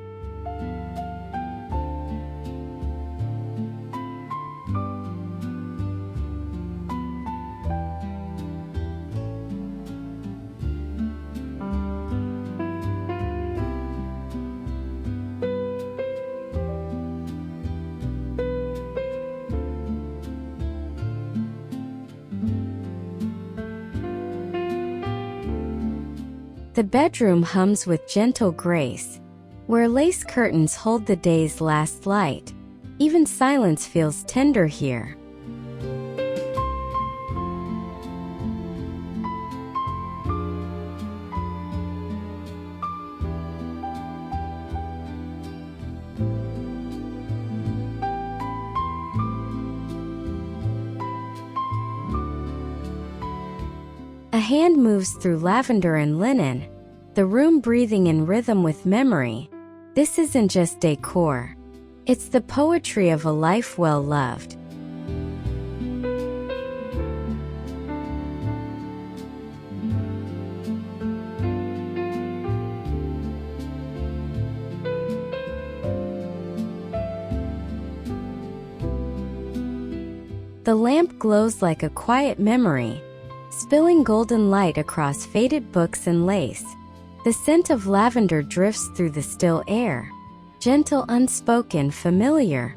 The bedroom hums with gentle grace, where lace curtains hold the day's last light. Even silence feels tender here. A hand moves through lavender and linen, the room breathing in rhythm with memory. This isn't just decor. It's the poetry of a life well loved. The lamp glows like a quiet memory, spilling golden light across faded books and lace. The scent of lavender drifts through the still air, gentle, unspoken, familiar.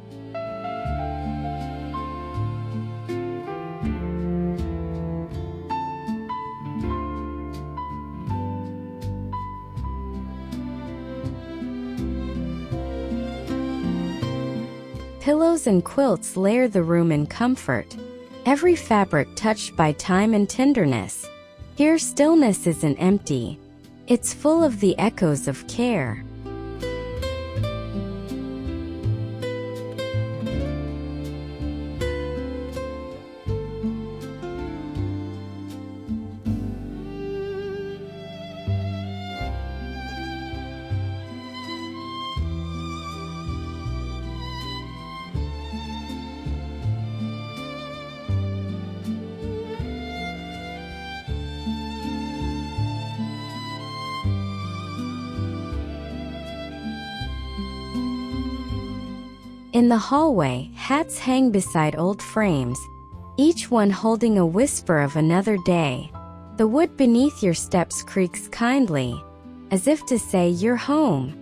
Pillows and quilts layer the room in comfort, every fabric touched by time and tenderness. Here stillness isn't empty. It's full of the echoes of care. In the hallway, hats hang beside old frames, each one holding a whisper of another day. The wood beneath your steps creaks kindly, as if to say you're home.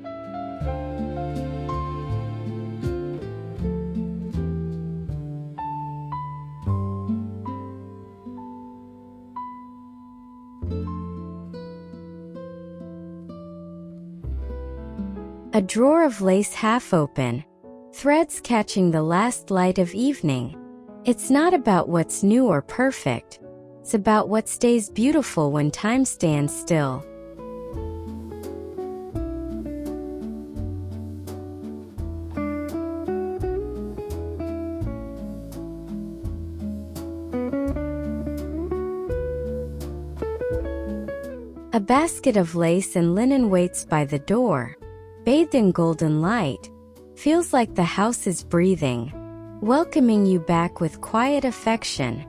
A drawer of lace half open, threads catching the last light of evening. It's not about what's new or perfect. It's about what stays beautiful when time stands still. A basket of lace and linen waits by the door, bathed in golden light. Feels like the house is breathing, welcoming you back with quiet affection.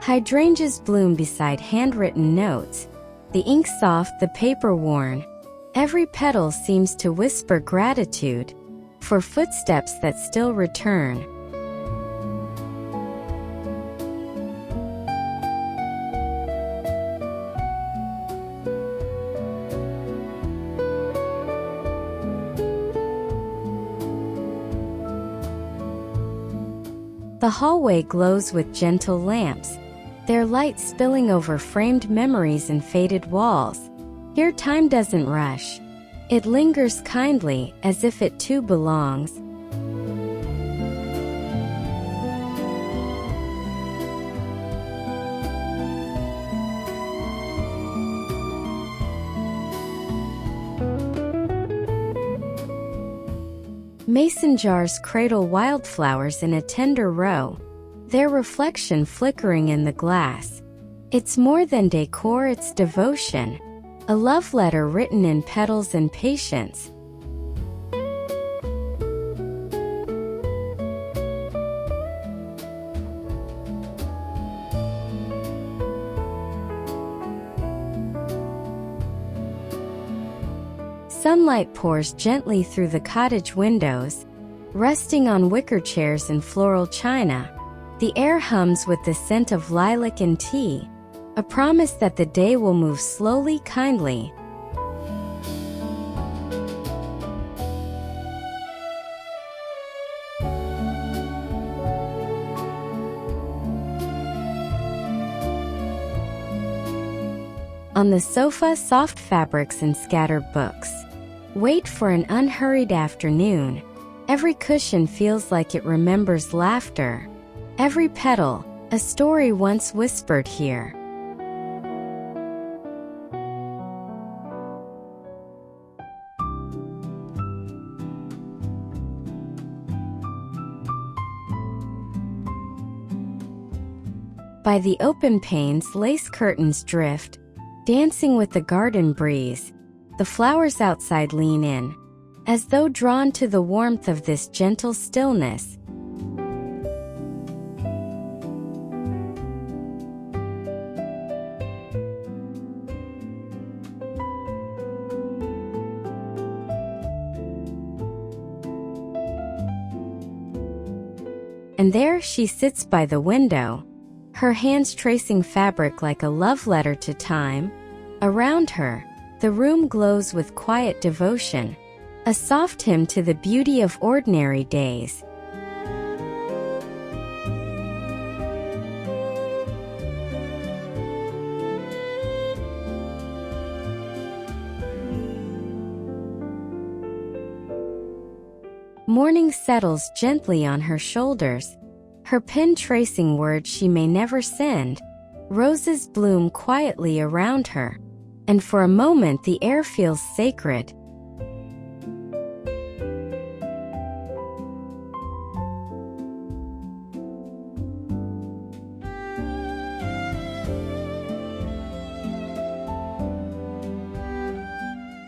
Hydrangeas bloom beside handwritten notes, the ink soft, the paper worn. Every petal seems to whisper gratitude for footsteps that still return. The hallway glows with gentle lamps, their light spilling over framed memories and faded walls. Here time doesn't rush. It lingers kindly, as if it too belongs. Mason jars cradle wildflowers in a tender row, their reflection flickering in the glass. It's more than decor, it's devotion. A love letter written in petals and patience. Sunlight pours gently through the cottage windows, resting on wicker chairs and floral china. The air hums with the scent of lilac and tea, a promise that the day will move slowly, kindly. On the sofa, soft fabrics and scattered books wait for an unhurried afternoon. Every cushion feels like it remembers laughter. Every petal, a story once whispered here. By the open panes, lace curtains drift, dancing with the garden breeze. The flowers outside lean in, as though drawn to the warmth of this gentle stillness. And there she sits by the window, her hands tracing fabric like a love letter to time. Around her, the room glows with quiet devotion, a soft hymn to the beauty of ordinary days. Morning settles gently on her shoulders, her pen tracing words she may never send. Roses bloom quietly around her, and for a moment the air feels sacred.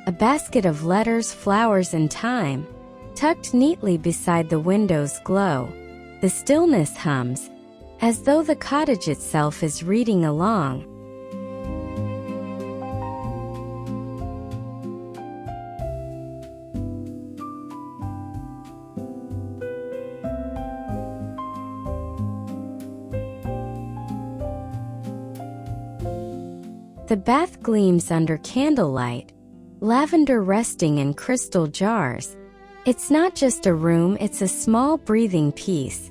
A basket of letters, flowers, and time. Tucked neatly beside the window's glow, the stillness hums, as though the cottage itself is reading along. The bath gleams under candlelight, lavender resting in crystal jars. It's not just a room, it's a small breathing piece.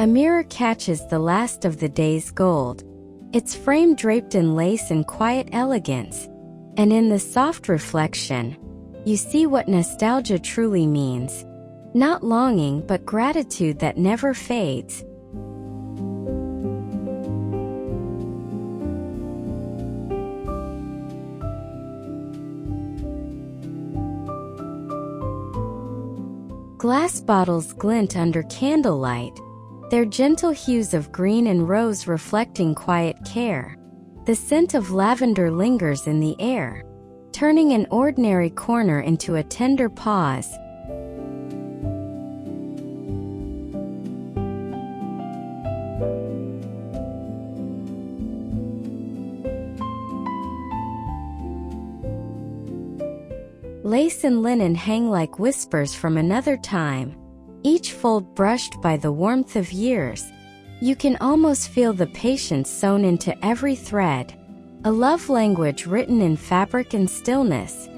A mirror catches the last of the day's gold, its frame draped in lace and quiet elegance, and in the soft reflection, you see what nostalgia truly means. Not longing, but gratitude that never fades. Glass bottles glint under candlelight, their gentle hues of green and rose reflecting quiet care. The scent of lavender lingers in the air, turning an ordinary corner into a tender pause. Lace and linen hang like whispers from another time, each fold brushed by the warmth of years. You can almost feel the patience sewn into every thread, a love language written in fabric and stillness.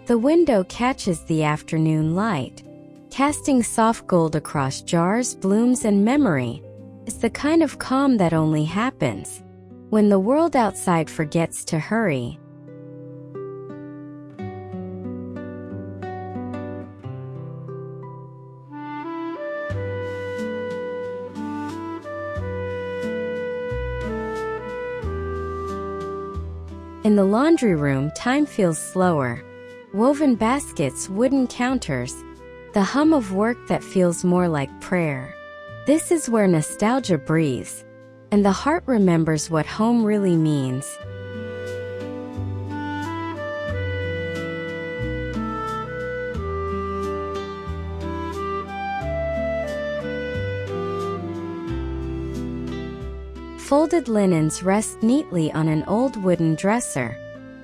The window catches the afternoon light, casting soft gold across jars, blooms, and memory. It's the kind of calm that only happens when the world outside forgets to hurry. In the laundry room, time feels slower. Woven baskets, wooden counters, the hum of work that feels more like prayer. This is where nostalgia breathes, and the heart remembers what home really means. Folded linens rest neatly on an old wooden dresser,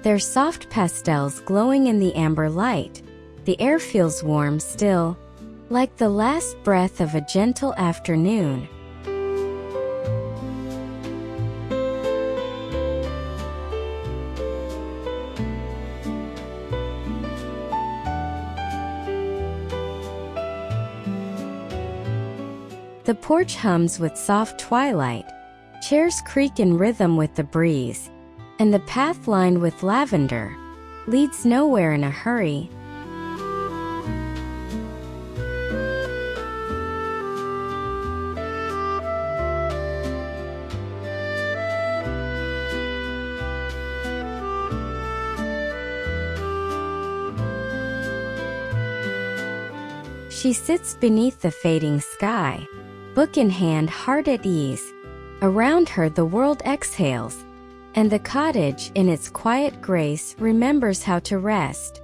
their soft pastels glowing in the amber light. The air feels warm still, like the last breath of a gentle afternoon. The porch hums with soft twilight, chairs creak in rhythm with the breeze, and the path lined with lavender leads nowhere in a hurry. She sits beneath the fading sky, book in hand, heart at ease. Around her the world exhales, and the cottage, in its quiet grace, remembers how to rest.